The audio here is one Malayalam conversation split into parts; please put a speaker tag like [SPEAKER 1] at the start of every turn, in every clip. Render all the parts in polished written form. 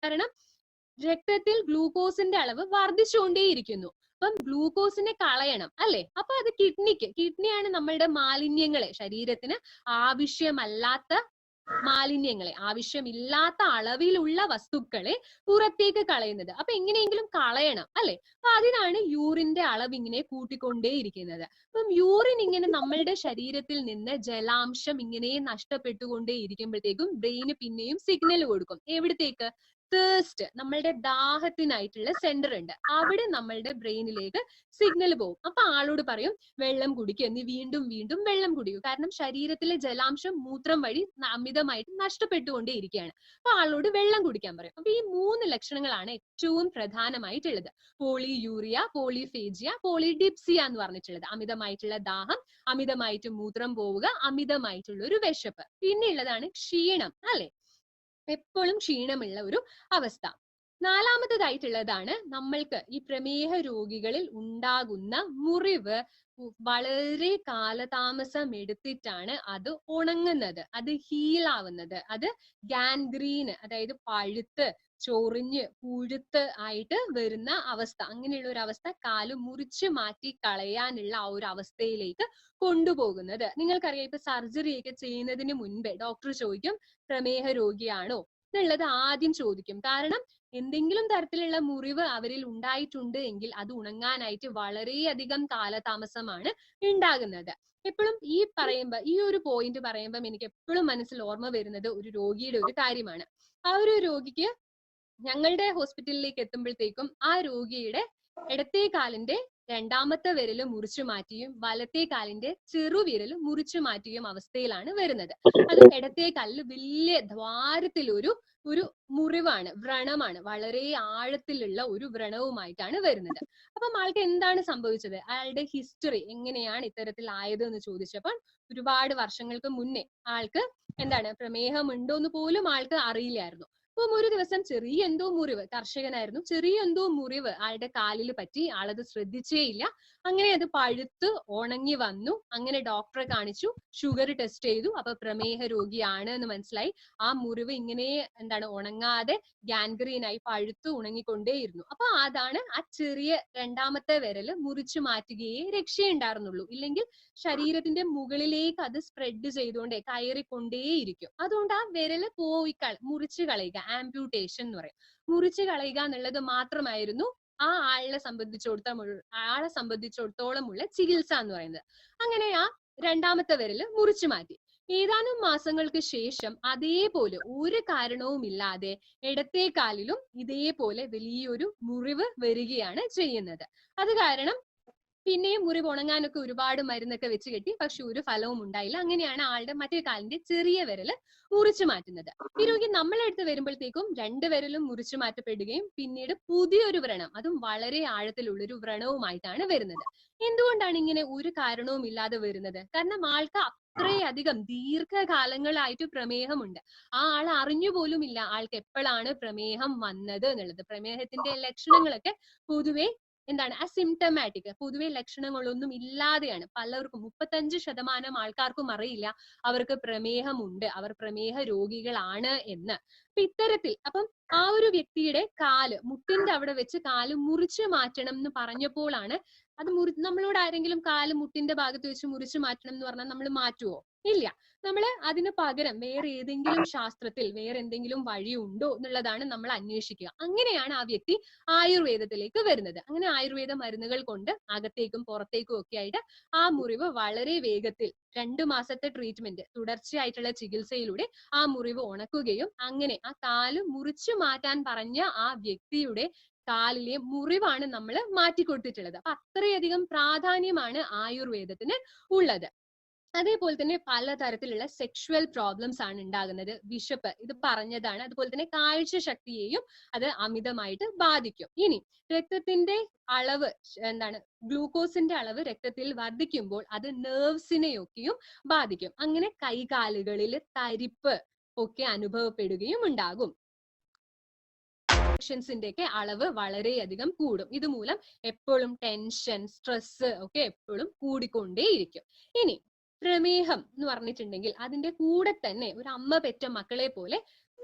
[SPEAKER 1] കാരണം രക്തത്തിൽ ഗ്ലൂക്കോസിന്റെ അളവ് വർദ്ധിച്ചുകൊണ്ടേയിരിക്കുന്നു. അപ്പം ഗ്ലൂക്കോസിനെ കളയണം അല്ലെ? അപ്പൊ അത് കിഡ്നിയാണ് നമ്മളുടെ മാലിന്യങ്ങളെ, ശരീരത്തിന് ആവശ്യമല്ലാത്ത മാലിന്യങ്ങളെ, ആവശ്യമില്ലാത്ത അളവിലുള്ള വസ്തുക്കളെ പുറത്തേക്ക് കളയുന്നത്. അപ്പൊ എങ്ങനെയെങ്കിലും കളയണം അല്ലെ? അപ്പൊ അതിനാണ് യൂറിന്റെ അളവ് ഇങ്ങനെ കൂട്ടിക്കൊണ്ടേയിരിക്കുന്നത്. അപ്പം യൂറിൻ ഇങ്ങനെ നമ്മളുടെ ശരീരത്തിൽ നിന്ന് ജലാംശം ഇങ്ങനെ നഷ്ടപ്പെട്ടുകൊണ്ടേ ഇരിക്കുമ്പോഴത്തേക്കും ബ്രെയിന് പിന്നെയും സിഗ്നൽ കൊടുക്കും. എവിടത്തേക്ക്? തേഴ്സ്റ്റ്, നമ്മളുടെ ദാഹത്തിനായിട്ടുള്ള സെന്റർ ഉണ്ട്, അവിടെ നമ്മളുടെ ബ്രെയിനിലേക്ക് സിഗ്നൽ പോകും. അപ്പൊ ആളോട് പറയും വെള്ളം കുടിക്കുക, നീ വീണ്ടും വീണ്ടും വെള്ളം കുടിക്കൂ. കാരണം ശരീരത്തിലെ ജലാംശം മൂത്രം വഴി അമിതമായിട്ട് നഷ്ടപ്പെട്ടുകൊണ്ടേ ഇരിക്കുകയാണ്. അപ്പൊ ആളോട് വെള്ളം കുടിക്കാൻ പറയും. അപ്പൊ ഈ 3 ലക്ഷണങ്ങളാണ് ഏറ്റവും പ്രധാനമായിട്ടുള്ളത്. പോളിയൂറിയ, പോളിഫേജിയ, പോളിഡിപ്സിയ എന്ന് പറഞ്ഞിട്ടുള്ളത്. അമിതമായിട്ടുള്ള ദാഹം, അമിതമായിട്ട് മൂത്രം പോവുക, അമിതമായിട്ടുള്ള ഒരു വിശപ്പ്. പിന്നെ ഉള്ളതാണ് ക്ഷീണം അല്ലെ? എപ്പോഴും ക്ഷീണമുള്ള ഒരു അവസ്ഥ. 4മത്തേതായിട്ടുള്ളതാണ് നമ്മൾക്ക് ഈ പ്രമേഹ രോഗികളിൽ ഉണ്ടാകുന്ന മുറിവ് വളരെ കാലതാമസം എടുത്തിട്ടാണ് അത് ഉണങ്ങുന്നത്, അത് ഹീലാവുന്നത്. അത് ഗാൻഗ്രീൻ, അതായത് പഴുത്ത് ചൊറിഞ്ഞ് പുഴുത്ത് ആയിട്ട് വരുന്ന അവസ്ഥ. അങ്ങനെയുള്ള ഒരു അവസ്ഥ കാല് മുറിച്ച് മാറ്റി കളയാനുള്ള ആ ഒരു അവസ്ഥയിലേക്ക് കൊണ്ടുപോകുന്നത്. നിങ്ങൾക്കറിയാം, ഇപ്പൊ സർജറി ഒക്കെ ചെയ്യുന്നതിന് മുൻപേ ഡോക്ടർ ചോദിക്കും പ്രമേഹ രോഗിയാണോ എന്നുള്ളത് ആദ്യം ചോദിക്കും. കാരണം എന്തെങ്കിലും തരത്തിലുള്ള മുറിവ് അവരിൽ ഉണ്ടായിട്ടുണ്ട് എങ്കിൽ അത് ഉണങ്ങാനായിട്ട് വളരെയധികം കാലതാമസമാണ് ഉണ്ടാകുന്നത്. എപ്പോഴും ഈ ഒരു പോയിന്റ് പറയുമ്പം എനിക്ക് എപ്പോഴും മനസ്സിൽ ഓർമ്മ വരുന്നത് ഒരു രോഗിയുടെ ഒരു കാര്യമാണ്. ആ ഒരു രോഗിക്ക് ഞങ്ങളുടെ ഹോസ്പിറ്റലിലേക്ക് എത്തുമ്പോഴത്തേക്കും ആ രോഗിയുടെ ഇടത്തെ കാലിന്റെ 2മത്തെ വിരല് മുറിച്ചു മാറ്റിയും വലത്തെ കാലിന്റെ ചെറുവിരല് മുറിച്ചു മാറ്റിയും അവസ്ഥയിലാണ് വരുന്നത്. അത് ഇടത്തെ കാലിൽ വലിയ ദ്വാരത്തിലൊരു മുറിവാണ്, വ്രണമാണ്, വളരെ ആഴത്തിലുള്ള ഒരു വ്രണവുമായിട്ടാണ് വരുന്നത്. അപ്പം ആൾക്ക് എന്താണ് സംഭവിച്ചത്, അയാളുടെ ഹിസ്റ്ററി എങ്ങനെയാണ് ഇത്തരത്തിൽ ആയത് എന്ന് ചോദിച്ചപ്പോൾ ഒരുപാട് വർഷങ്ങൾക്ക് മുന്നേ ആൾക്ക് പ്രമേഹം ഉണ്ടോ എന്ന് പോലും ആൾക്ക് അറിയില്ലായിരുന്നു. അപ്പം ഒരു ദിവസം ചെറിയ എന്തോ മുറിവ്, കർഷകനായിരുന്നു, ചെറിയ എന്തോ മുറിവ് ആളുടെ കാലിൽ പറ്റി, ആളത് ശ്രദ്ധിച്ചേയില്ല. അങ്ങനെ അത് പഴുത്ത് ഉണങ്ങി വന്നു. അങ്ങനെ ഡോക്ടറെ കാണിച്ചു, ഷുഗർ ടെസ്റ്റ് ചെയ്തു. അപ്പൊ പ്രമേഹ രോഗിയാണ് എന്ന് മനസ്സിലായി. ആ മുറിവ് ഇങ്ങനെ ഉണങ്ങാതെ ഗാൻഗ്രീനായി പഴുത്ത് ഉണങ്ങിക്കൊണ്ടേയിരുന്നു. അപ്പൊ അതാണ് ആ ചെറിയ 2മത്തെ വിരല് മുറിച്ചു മാറ്റുകയേ രക്ഷയുണ്ടായിരുന്നുള്ളൂ. ഇല്ലെങ്കിൽ ശരീരത്തിന്റെ മുകളിലേക്ക് അത് സ്പ്രെഡ് ചെയ്തുകൊണ്ടേ കയറിക്കൊണ്ടേയിരിക്കും. അതുകൊണ്ട് ആ വിരല് മുറിച്ചു കളയുക, ആംപ്യൂട്ടേഷൻ എന്ന് പറയും. മുറിച്ചു കളയുക എന്നുള്ളത് മാത്രമായിരുന്നു ആ ആളെ സംബന്ധിച്ചിടത്തോളമുള്ള ചികിത്സ എന്ന് പറയുന്നത്. അങ്ങനെ ആ 2മത്തെ വിരല് മുറിച്ചു മാറ്റി. ഏതാനും മാസങ്ങൾക്ക് ശേഷം അതേപോലെ ഒരു കാരണവുമില്ലാതെ ഇടത്തെ കാലിലും ഇതേപോലെ വലിയൊരു മുറിവ് വരികയാണ് ചെയ്യുന്നത്. അത് കാരണം പിന്നെയും മുറിവ് ഉണങ്ങാനൊക്കെ ഒരുപാട് മരുന്നൊക്കെ വെച്ച് കെട്ടി, പക്ഷെ ഒരു ഫലവും ഉണ്ടായില്ല. അങ്ങനെയാണ് ആളുടെ മറ്റേ കാലിന്റെ ചെറിയ വിരല് മുറിച്ചു മാറ്റുന്നത്. ഈ രോഗി നമ്മളെടുത്ത് വരുമ്പോഴത്തേക്കും 2 വിരലും മുറിച്ചു മാറ്റപ്പെടുകയും പിന്നീട് പുതിയൊരു വ്രണം, അതും വളരെ ആഴത്തിലുള്ളൊരു വ്രണവുമായിട്ടാണ് വരുന്നത്. എന്തുകൊണ്ടാണ് ഇങ്ങനെ ഒരു കാരണവും ഇല്ലാതെ വരുന്നത്? കാരണം ആൾക്ക് അത്രയധികം ദീർഘകാലങ്ങളായിട്ട് പ്രമേഹമുണ്ട്. ആ ആൾ അറിഞ്ഞു പോലുമില്ല ആൾക്ക് എപ്പോഴാണ് പ്രമേഹം വന്നത് എന്നുള്ളത്. പ്രമേഹത്തിന്റെ ലക്ഷണങ്ങളൊക്കെ പൊതുവെ അസിംറ്റമാറ്റിക്, പൊതുവെ ലക്ഷണങ്ങളൊന്നും ഇല്ലാതെയാണ്. പലർക്കും 35% ആൾക്കാർക്കും അറിയില്ല അവർക്ക് പ്രമേഹമുണ്ട്, അവർ പ്രമേഹ രോഗികളാണ് എന്ന്. അപ്പൊ ഇത്തരത്തിൽ അപ്പം ആ ഒരു വ്യക്തിയുടെ കാല്, മുട്ടിന്റെ അവിടെ വെച്ച് കാല് മുറിച്ചു മാറ്റണം എന്ന് പറഞ്ഞപ്പോഴാണ് അത് നമ്മളോട് ആരെങ്കിലും കാല് മുട്ടിന്റെ ഭാഗത്ത് വെച്ച് മുറിച്ചു മാറ്റണം എന്ന് പറഞ്ഞാൽ നമ്മൾ മാറ്റുവോ? ഇല്ല. നമ്മള് അതിന് പകരം വേറെ ഏതെങ്കിലും ശാസ്ത്രത്തിൽ വേറെ എന്തെങ്കിലും വഴിയുണ്ടോ എന്നുള്ളതാണ് നമ്മൾ അന്വേഷിക്കുക. അങ്ങനെയാണ് ആ വ്യക്തി ആയുർവേദത്തിലേക്ക് വരുന്നത്. അങ്ങനെ ആയുർവേദ മരുന്നുകൾ കൊണ്ട് അകത്തേക്കും പുറത്തേക്കും ഒക്കെ ആയിട്ട് ആ മുറിവ് വളരെ വേഗത്തിൽ 2 മാസത്തെ ട്രീറ്റ്മെന്റ്, തുടർച്ചയായിട്ടുള്ള ചികിത്സയിലൂടെ ആ മുറിവ് ഉണക്കുകയും അങ്ങനെ ആ കാല് മുറിച്ചു മാറ്റാൻ പറഞ്ഞ ആ വ്യക്തിയുടെ കാലിലെ മുറിവാണ് നമ്മൾ മാറ്റിക്കൊടുത്തിട്ടുള്ളത്. അപ്പൊ അത്രയധികം പ്രാധാന്യമാണ് ആയുർവേദത്തിന് ഉള്ളത്. അതേപോലെ തന്നെ പലതരത്തിലുള്ള സെക്ഷുവൽ പ്രോബ്ലംസ് ആണ് ഉണ്ടാകുന്നത്. വിശപ്പ്, ഇത് പറഞ്ഞതാണ്. അതുപോലെ തന്നെ കാഴ്ച ശക്തിയെയും അത് അമിതമായിട്ട് ബാധിക്കും. ഇനി രക്തത്തിന്റെ അളവ് ഗ്ലൂക്കോസിന്റെ അളവ് രക്തത്തിൽ വർദ്ധിക്കുമ്പോൾ അത് നെർവ്സിനെയൊക്കെയും ബാധിക്കും. അങ്ങനെ കൈകാലുകളിൽ തരിപ്പ് ഒക്കെ അനുഭവപ്പെടുകയും ഉണ്ടാകും. ന്റെ ഒക്കെ അളവ് വളരെയധികം കൂടും. ഇതുമൂലം എപ്പോഴും ടെൻഷൻ, സ്ട്രെസ് ഒക്കെ എപ്പോഴും കൂടിക്കൊണ്ടേയിരിക്കും. ഇനി പ്രമേഹം എന്ന് പറഞ്ഞിട്ടുണ്ടെങ്കിൽ അതിന്റെ കൂടെ തന്നെ ഒരു അമ്മ പെറ്റ മക്കളെ പോലെ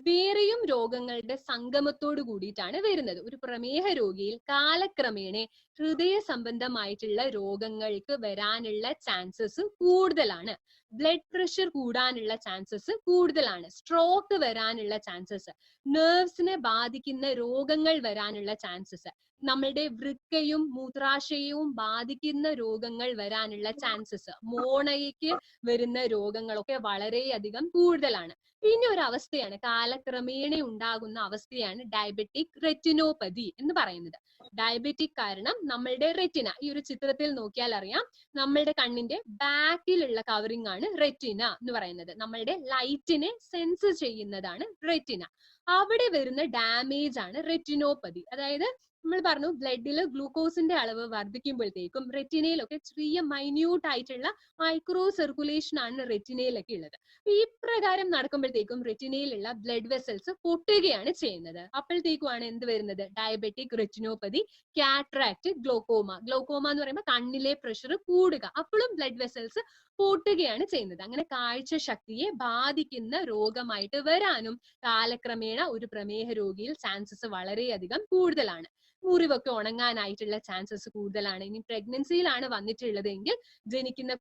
[SPEAKER 1] വേറെയും രോഗങ്ങളുടെ സംഗമത്തോട് കൂടിയിട്ടാണ് വരുന്നത്. ഒരു പ്രമേഹ രോഗിയിൽ കാലക്രമേണ ഹൃദയ സംബന്ധമായിട്ടുള്ള രോഗങ്ങൾക്ക് വരാനുള്ള ചാൻസസ് കൂടുതലാണ്. ബ്ലഡ് പ്രഷർ കൂടാനുള്ള ചാൻസസ് കൂടുതലാണ്. സ്ട്രോക്ക് വരാനുള്ള ചാൻസസ്, നെർവ്സിനെ ബാധിക്കുന്ന രോഗങ്ങൾ വരാനുള്ള ചാൻസസ്, നമ്മളുടെ വൃക്കയും മൂത്രാശയവും ബാധിക്കുന്ന രോഗങ്ങൾ വരാനുള്ള ചാൻസസ്, മോണയ്ക്ക് വരുന്ന രോഗങ്ങളൊക്കെ വളരെയധികം കൂടുതലാണ്. പിന്നെ ഒരു അവസ്ഥയാണ്, കാലക്രമേണ ഉണ്ടാകുന്ന അവസ്ഥയാണ് ഡയബറ്റിക് റെറ്റിനോപ്പതി എന്ന് പറയുന്നത്. ഡയബറ്റിക് കാരണം നമ്മളുടെ റെറ്റിന, ഈ ഒരു ചിത്രത്തിൽ നോക്കിയാൽ അറിയാം, നമ്മളുടെ കണ്ണിന്റെ ബാക്കിലുള്ള കവറിംഗ് ആണ് റെറ്റിന എന്ന് പറയുന്നത്. നമ്മളുടെ ലൈറ്റിനെ സെൻസ് ചെയ്യുന്നതാണ് റെറ്റിന. അവിടെ വരുന്ന ഡാമേജ് ആണ് റെറ്റിനോപ്പതി. അതായത് നമ്മൾ പറഞ്ഞു ബ്ലഡിൽ ഗ്ലൂക്കോസിന്റെ അളവ് വർദ്ധിക്കുമ്പോഴത്തേക്കും റെറ്റിനയിലൊക്കെ ചെറിയ മൈന്യൂട്ട് ആയിട്ടുള്ള മൈക്രോ സർക്കുലേഷൻ ആണ് റെറ്റിനയിലൊക്കെ ഉള്ളത്. ഈ പ്രകാരം നടക്കുമ്പോഴത്തേക്കും റെറ്റിനയിലുള്ള ബ്ലഡ് വെസൽസ് പൊട്ടുകയാണ് ചെയ്യുന്നത്. അപ്പോഴത്തേക്കുമാണ് എന്ത് വരുന്നത്? Diabetic retinopathy, cataract, glaucoma. Glaucoma എന്ന് പറയുമ്പോൾ കണ്ണിലെ പ്രഷർ കൂടുക, അപ്പോഴും ബ്ലഡ് വെസൽസ് പൊട്ടുകയാണ് ചെയ്യുന്നത്. അങ്ങനെ കാഴ്ച ശക്തിയെ ബാധിക്കുന്ന രോഗമായിട്ട് വരാനും കാലക്രമേണ ഒരു പ്രമേഹ രോഗിയിൽ ചാൻസസ് വളരെയധികം കൂടുതലാണ്. മുറിവൊക്കെ ഉണങ്ങാനായിട്ടുള്ള ചാൻസസ് കൂടുതലാണ്. ഇനി പ്രഗ്നൻസിയിലാണ് വന്നിട്ടുള്ളതെങ്കിൽ ജനിക്കുന്ന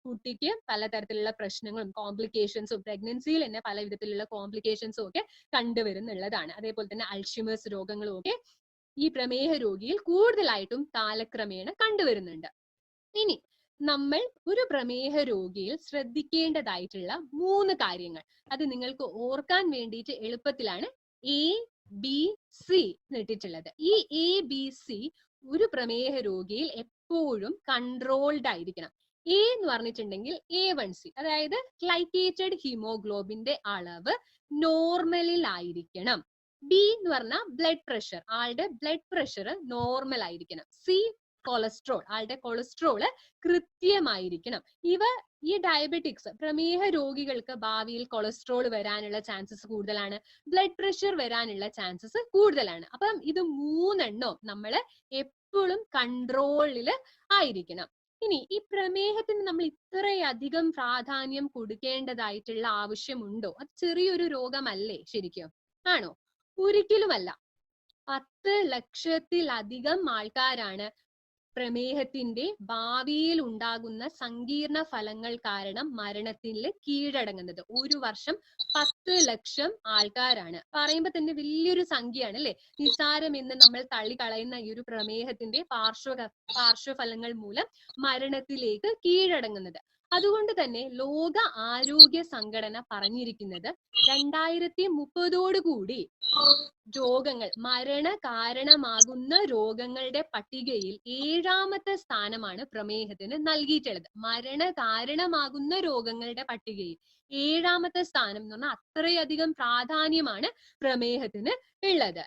[SPEAKER 1] കുട്ടിക്ക് പലതരത്തിലുള്ള പ്രശ്നങ്ങളും കോംപ്ലിക്കേഷൻസും, പ്രഗ്നൻസിയിൽ തന്നെ പല വിധത്തിലുള്ള കോംപ്ലിക്കേഷൻസും ഒക്കെ കണ്ടുവരുന്നുള്ളതാണ്. അതേപോലെ തന്നെ അൾഷിമേഴ്സ് രോഗങ്ങളും ഒക്കെ ഈ പ്രമേഹ രോഗിയിൽ കൂടുതലായിട്ടും കാലക്രമേണ കണ്ടുവരുന്നുണ്ട്. ഇനി നമ്മൾ ഒരു പ്രമേഹ രോഗിയിൽ ശ്രദ്ധിക്കേണ്ടതായിട്ടുള്ള 3 കാര്യങ്ങൾ, അത് നിങ്ങൾക്ക് ഓർക്കാൻ വേണ്ടിയിട്ട് എളുപ്പത്തിലാണ് ABC ഇട്ടിട്ടുള്ളത്. ഈ ABC ഒരു പ്രമേഹ രോഗിയിൽ എപ്പോഴും കൺട്രോൾഡ് ആയിരിക്കണം. A എന്ന് പറഞ്ഞിട്ടുണ്ടെങ്കിൽ A1C, അതായത് ഗ്ലൈക്കേറ്റഡ് ഹീമോഗ്ലോബിന്റെ അളവ് നോർമലിൽ ആയിരിക്കണം. B എന്ന് പറഞ്ഞാൽ ബ്ലഡ് പ്രഷർ, ആളുടെ ബ്ലഡ് പ്രഷർ നോർമൽ ആയിരിക്കണം. C കൊളസ്ട്രോൾ, ആളുടെ കൊളസ്ട്രോള് കൃത്യമായിരിക്കണം. ഈ ഡയബറ്റിക്സ് പ്രമേഹ രോഗികൾക്ക് ഭാവിയിൽ കൊളസ്ട്രോൾ വരാനുള്ള ചാൻസസ് കൂടുതലാണ്, ബ്ലഡ് പ്രഷർ വരാനുള്ള ചാൻസസ് കൂടുതലാണ്. അപ്പം ഇത് 3 നമ്മൾ എപ്പോഴും കൺട്രോളിൽ ആയിരിക്കണം. ഇനി ഈ പ്രമേഹത്തിന് നമ്മൾ ഇത്രയധികം പ്രാധാന്യം കൊടുക്കേണ്ടതായിട്ടുള്ള ആവശ്യമുണ്ടോ? അത് ചെറിയൊരു രോഗമല്ലേ ശരിക്കും? ആണോ? ഒരിക്കലുമല്ല. 10 ലക്ഷത്തിലധികം ആൾക്കാരാണ് പ്രമേഹത്തിന്റെ ഭാവിയിൽ ഉണ്ടാകുന്ന സങ്കീർണ ഫലങ്ങൾ കാരണം മരണത്തിൽ കീഴടങ്ങുന്നത്. ഒരു വർഷം 10 ലക്ഷം ആൾക്കാരാണ്. പറയുമ്പോൾ തന്നെ വലിയൊരു സംഖ്യയാണ് അല്ലെ? നിസാരം എന്ന് നമ്മൾ തള്ളിക്കളയുന്ന ഈ ഒരു പ്രമേഹത്തിന്റെ പാർശ്വഫലങ്ങൾ മൂലം മരണത്തിലേക്ക് കീഴടങ്ങുന്നത്. അതുകൊണ്ട് തന്നെ ലോക ആരോഗ്യ സംഘടന പറഞ്ഞിരിക്കുന്നത് 2030 രോഗങ്ങൾ, മരണ കാരണമാകുന്ന രോഗങ്ങളുടെ പട്ടികയിൽ 7ാമത്തെ സ്ഥാനമാണ് പ്രമേഹത്തിന് നൽകിയിട്ടുള്ളത്. മരണ കാരണമാകുന്ന രോഗങ്ങളുടെ പട്ടികയിൽ 7ാമത്തെ സ്ഥാനം എന്ന് പറഞ്ഞാൽ അത്രയധികം പ്രാധാന്യമാണ് പ്രമേഹത്തിന് ഉള്ളത്.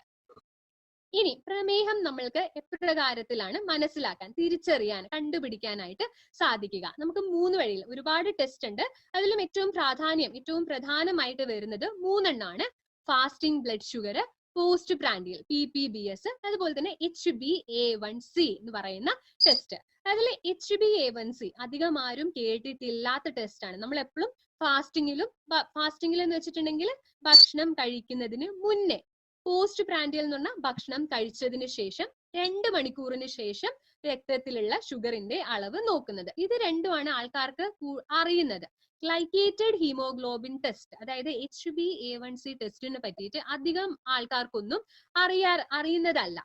[SPEAKER 1] ഇനി പ്രമേഹം നമ്മൾക്ക് എപ്രകാരത്തിലാണ് മനസ്സിലാക്കാൻ, തിരിച്ചറിയാൻ, കണ്ടുപിടിക്കാനായിട്ട് സാധിക്കുക? നമുക്ക് 3 വഴിയിൽ, ഒരുപാട് ടെസ്റ്റ് ഉണ്ട്. അതിലും ഏറ്റവും പ്രധാനമായിട്ട് വരുന്നത് 3 fasting blood sugar, post prandial PPBS, അതുപോലെ തന്നെ HbA1c എന്ന് പറയുന്ന ടെസ്റ്റ്. അതിൽ HbA1c അധികം ആരും കേട്ടിട്ടില്ലാത്ത ടെസ്റ്റ് ആണ്. നമ്മൾ എപ്പോഴും ഫാസ്റ്റിംഗിൽ എന്ന് വെച്ചിട്ടുണ്ടെങ്കിൽ ഭക്ഷണം കഴിക്കുന്നതിന് മുന്നേ, പോസ്റ്റ് പ്രാൻഡിയൽ എന്ന് പറഞ്ഞാൽ ഭക്ഷണം കഴിച്ചതിന് ശേഷം 2 മണിക്കൂറിന് ശേഷം രക്തത്തിലുള്ള ഷുഗറിന്റെ അളവ് നോക്കുന്നത്. ഇത് രണ്ടുമാണ് ആൾക്കാർക്ക് അറിയുന്നത്. ഗ്ലൈക്കേറ്റഡ് ഹീമോഗ്ലോബിൻ ടെസ്റ്റ്, അതായത് HbA1c ടെസ്റ്റിനെ പറ്റിയിട്ട് അധികം ആൾക്കാർക്കൊന്നും അറിയുന്നതല്ല.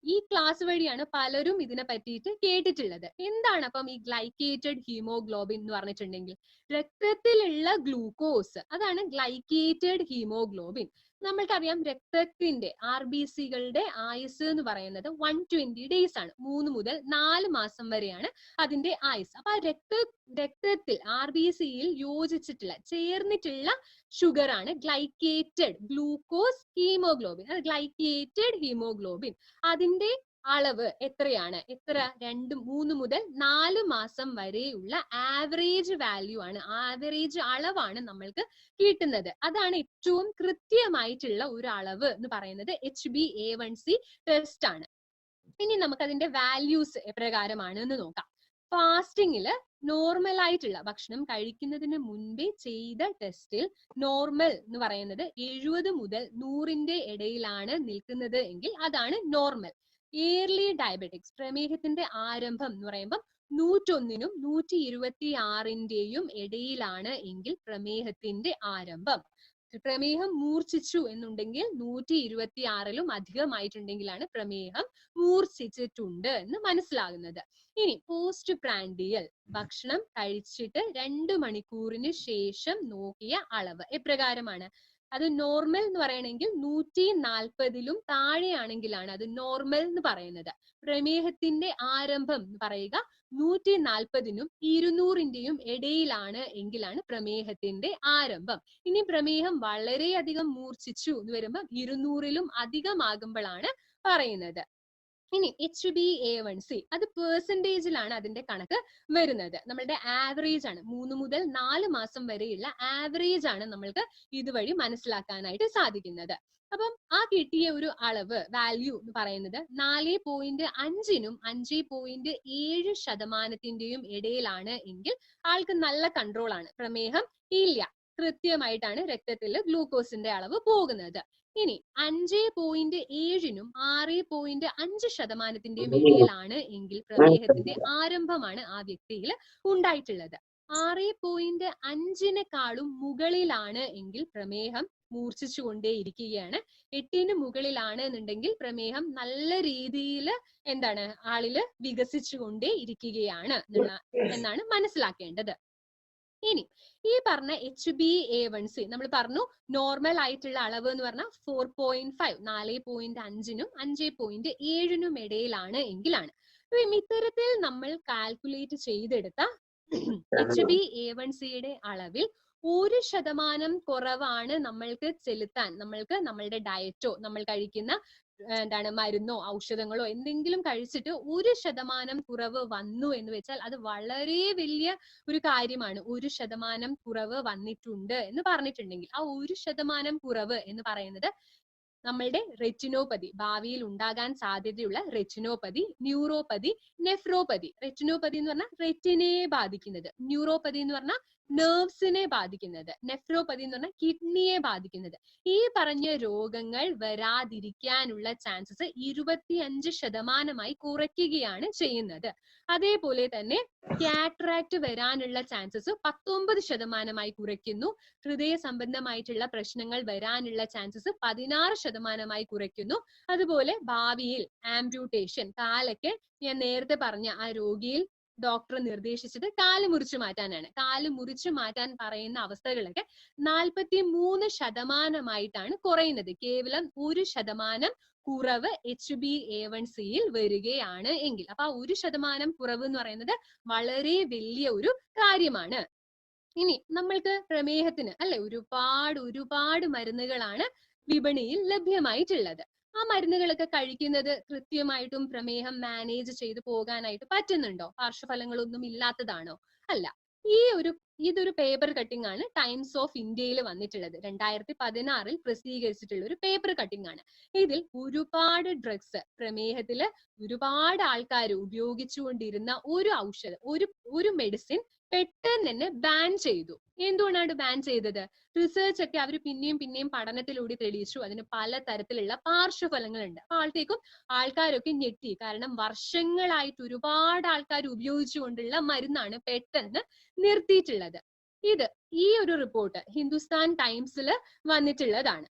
[SPEAKER 1] ഈ ക്ലാസ് വഴിയാണ് പലരും ഇതിനെ പറ്റിയിട്ട് കേട്ടിട്ടുള്ളത്. എന്താണ് അപ്പം ഈ ഗ്ലൈക്കേറ്റഡ് ഹീമോഗ്ലോബിൻ എന്ന് പറഞ്ഞിട്ടുണ്ടെങ്കിൽ? രക്തത്തിലുള്ള ഗ്ലൂക്കോസ്, അതാണ് ഗ്ലൈക്കേറ്റഡ് ഹീമോഗ്ലോബിൻ. നമ്മൾക്കറിയാം രക്തത്തിന്റെ RBCകളുടെ ആയുസ് എന്ന് പറയുന്നത് 120 days ആണ്. 3 മുതൽ 4 മാസം വരെയാണ് അതിന്റെ ആയുസ്. അപ്പൊ ആ രക്തത്തിൽ RBCയിൽ ചേർന്നിട്ടുള്ള ഷുഗർ ആണ് ഗ്ലൈക്കേറ്റഡ് ഗ്ലൂക്കോസ് ഹീമോഗ്ലോബിൻ. അത് ഗ്ലൈക്കേറ്റഡ് ഹീമോഗ്ലോബിൻ. അതിന്റെ അളവ് എത്രയാണ്? 3 മുതൽ 4 മാസം വരെയുള്ള ആവറേജ് വാല്യൂ ആണ്, ആവറേജ് അളവാണ് നമ്മൾക്ക് കിട്ടുന്നത്. അതാണ് ഏറ്റവും കൃത്യമായിട്ടുള്ള ഒരു അളവ് എന്ന് പറയുന്നത് HbA1c ടെസ്റ്റ് ആണ്. ഇനി നമുക്ക് അതിന്റെ വാല്യൂസ് എപ്രകാരമാണ് എന്ന് നോക്കാം. ഫാസ്റ്റിംഗില് നോർമൽ ആയിട്ടുള്ള ഭക്ഷണം കഴിക്കുന്നതിന് മുൻപേ ചെയ്ത ടെസ്റ്റിൽ നോർമൽ എന്ന് പറയുന്നത് 70 മുതൽ 100ന്റെ ഇടയിലാണ് നിൽക്കുന്നത് എങ്കിൽ അതാണ് നോർമൽ. ഇയർലി ഡയബറ്റിക്സ്, പ്രമേഹത്തിന്റെ ആരംഭം എന്ന് പറയുമ്പോൾ 101നും 126ന്റെയും ഇടയിലാണ് എങ്കിൽ പ്രമേഹത്തിന്റെ ആരംഭം. പ്രമേഹം മൂർച്ഛിച്ചു എന്നുണ്ടെങ്കിൽ 126ലും അധികമായിട്ടുണ്ടെങ്കിലാണ് പ്രമേഹം മൂർച്ഛിച്ചിട്ടുണ്ട് എന്ന് മനസ്സിലാകുന്നത്. ഇനി പോസ്റ്റ് പ്രാൻഡിയൽ, ഭക്ഷണം കഴിച്ചിട്ട് 2 മണിക്കൂറിന് ശേഷം നോക്കിയ അളവ് എപ്രകാരമാണ്? അത് നോർമൽ എന്ന് പറയണമെങ്കിൽ 140ലും താഴെയാണെങ്കിലാണ് അത് നോർമൽ എന്ന് പറയുന്നത്. പ്രമേഹത്തിന്റെ ആരംഭം എന്ന് പറയുക 140നും 200ന്റെയും ഇടയിലാണ് എങ്കിലാണ് പ്രമേഹത്തിന്റെ ആരംഭം. ഇനി പ്രമേഹം വളരെയധികം മൂർച്ഛിച്ചു എന്ന് വരുമ്പോൾ 200ലും അധികമാകുമ്പോഴാണ് പറയുന്നത്. ഇനി HbA1c, അത് പെർസെന്റേജിലാണ് അതിന്റെ കണക്ക് വരുന്നത്. നമ്മളുടെ ആവറേജ് ആണ്, 3 മുതൽ 4 മാസം വരെയുള്ള ആവറേജ് ആണ് നമ്മൾക്ക് ഇതുവഴി മനസ്സിലാക്കാനായിട്ട് സാധിക്കുന്നത്. അപ്പം ആ കിട്ടിയ ഒരു അളവ് വാല്യൂ എന്ന് പറയുന്നത് 4.5നും 5.7% ഇടയിലാണ് എങ്കിൽ ആൾക്ക് നല്ല കൺട്രോൾ ആണ്, പ്രമേഹം ഇല്ല, കൃത്യമായിട്ടാണ് രക്തത്തിൽ ഗ്ലൂക്കോസിന്റെ അളവ് പോകുന്നത്. ഇനി 5.7നും 6.5%ന്റെയും ഇടയിലാണ് എങ്കിൽ പ്രമേഹത്തിന്റെ ആരംഭമാണ് ആ വ്യക്തിയിൽ ഉണ്ടായിട്ടുള്ളത്. 6.5നെക്കാളും മുകളിലാണ് എങ്കിൽ പ്രമേഹം മൂർച്ഛിച്ചുകൊണ്ടേയിരിക്കുകയാണ്. 8ന് മുകളിലാണ് എന്നുണ്ടെങ്കിൽ പ്രമേഹം നല്ല രീതിയിൽ എന്താണ് ആളില് വികസിച്ചുകൊണ്ടേ ഇരിക്കുകയാണ് എന്നാണ് മനസ്സിലാക്കേണ്ടത്. ഇനി ഈ പറഞ്ഞ HbA1c നമ്മൾ പറഞ്ഞു നോർമൽ ആയിട്ടുള്ള അളവ് എന്ന് പറഞ്ഞാൽ 4.5, 4.5നും 5.7നും ഇടയിലാണ് എങ്കിലാണ്. ഇത്തരത്തിൽ നമ്മൾ കാൽക്കുലേറ്റ് ചെയ്തെടുത്ത HbA1cയുടെ അളവിൽ 1% കുറവാണ് നമ്മൾക്ക് ചെലുത്താൻ, നമ്മൾക്ക് നമ്മളുടെ ഡയറ്റോ നമ്മൾ കഴിക്കുന്ന മരുന്നോ ഔഷധങ്ങളോ എന്തെങ്കിലും കഴിച്ചിട്ട് 1% കുറവ് വന്നു എന്ന് വെച്ചാൽ അത് വളരെ വലിയ ഒരു കാര്യമാണ്. 1% കുറവ് വന്നിട്ടുണ്ട് എന്ന് പറഞ്ഞിട്ടുണ്ടെങ്കിൽ ആ 1% കുറവ് എന്ന് പറയുന്നത് നമ്മളുടെ റെറ്റിനോപ്പതി, ഭാവിയിൽ ഉണ്ടാകാൻ സാധ്യതയുള്ള റെറ്റിനോപ്പതി, ന്യൂറോപ്പതി, നെഫ്രോപ്പതി. റെറ്റിനോപ്പതി എന്ന് പറഞ്ഞാൽ റെറ്റിനയെ ബാധിക്കുന്നത്, ന്യൂറോപ്പതി എന്ന് പറഞ്ഞാൽ നെർവ്സിനെ ബാധിക്കുന്നത്, നെഫ്രോപ്പതി എന്ന് പറഞ്ഞാൽ കിഡ്നിയെ ബാധിക്കുന്നത്. ഈ പറഞ്ഞ രോഗങ്ങൾ വരാതിരിക്കാനുള്ള ചാൻസസ് 25% കുറയ്ക്കുകയാണ് ചെയ്യുന്നത്. അതേപോലെ തന്നെ കാറ്ററാക്ട് വരാനുള്ള ചാൻസസ് 19% കുറയ്ക്കുന്നു. ഹൃദയ സംബന്ധമായിട്ടുള്ള പ്രശ്നങ്ങൾ വരാനുള്ള ചാൻസസ് 16% കുറയ്ക്കുന്നു. അതുപോലെ ഭാവിയിൽ ആംപ്യൂട്ടേഷൻ, കാലൊക്കെ ഞാൻ നേരത്തെ പറഞ്ഞ ആ രോഗിയിൽ ഡോക്ടർ നിർദ്ദേശിച്ചത് കാല് മുറിച്ചു മാറ്റാനാണ്. കാല് മുറിച്ചു മാറ്റാൻ പറയുന്ന അവസ്ഥകളൊക്കെ 43% കുറയുന്നത്. കേവലം 1% കുറവ് HbA1cയിൽ വരികയാണ് എങ്കിൽ, അപ്പൊ ആ 1% കുറവ് എന്ന് പറയുന്നത് വളരെ വലിയ ഒരു കാര്യമാണ്. ഇനി നമ്മൾക്ക് പ്രമേഹത്തിന് ഒരുപാട് മരുന്നുകളാണ് വിപണിയിൽ ലഭ്യമായിട്ടുള്ളത്. ആ മരുന്നുകളൊക്കെ കഴിക്കുന്നത് കൃത്യമായിട്ടും പ്രമേഹം മാനേജ് ചെയ്ത് പോകാനായിട്ട് പറ്റുന്നുണ്ടോ? പാർശ്വഫലങ്ങളൊന്നും ഇല്ലാത്തതാണോ? അല്ല. ഇതൊരു പേപ്പർ കട്ടിംഗ് ആണ് ടൈംസ് ഓഫ് ഇന്ത്യയിൽ വന്നിട്ടുള്ളത്. 2016 പ്രസിദ്ധീകരിച്ചിട്ടുള്ള ഒരു പേപ്പർ കട്ടിംഗ് ആണ്. ഇതിൽ ഒരുപാട് ഡ്രഗ്സ്, പ്രമേഹത്തില് ഒരുപാട് ആൾക്കാർ ഉപയോഗിച്ചുകൊണ്ടിരുന്ന ഒരു ഔഷധം, ഒരു മെഡിസിൻ പെട്ടെന്ന് തന്നെ ബാൻ ചെയ്തു. എന്തുകൊണ്ടാണ് ബാൻ ചെയ്തത്? റിസർച്ച് ഒക്കെ അവർ പിന്നെയും പഠനത്തിലൂടെ തെളിയിച്ചു അതിന് പല തരത്തിലുള്ള പാർശ്വഫലങ്ങളുണ്ട്. അപ്പൊ ആൾക്കാരൊക്കെ ഞെട്ടി. കാരണം വർഷങ്ങളായിട്ട് ഒരുപാട് ആൾക്കാർ ഉപയോഗിച്ചുകൊണ്ടുള്ള മരുന്നാണ് പെട്ടെന്ന് നിർത്തിയിട്ടുള്ളത്. ഈ ഒരു റിപ്പോർട്ട് ഹിന്ദുസ്ഥാൻ ടൈംസിൽ വന്നിട്ടുള്ളതാണ്.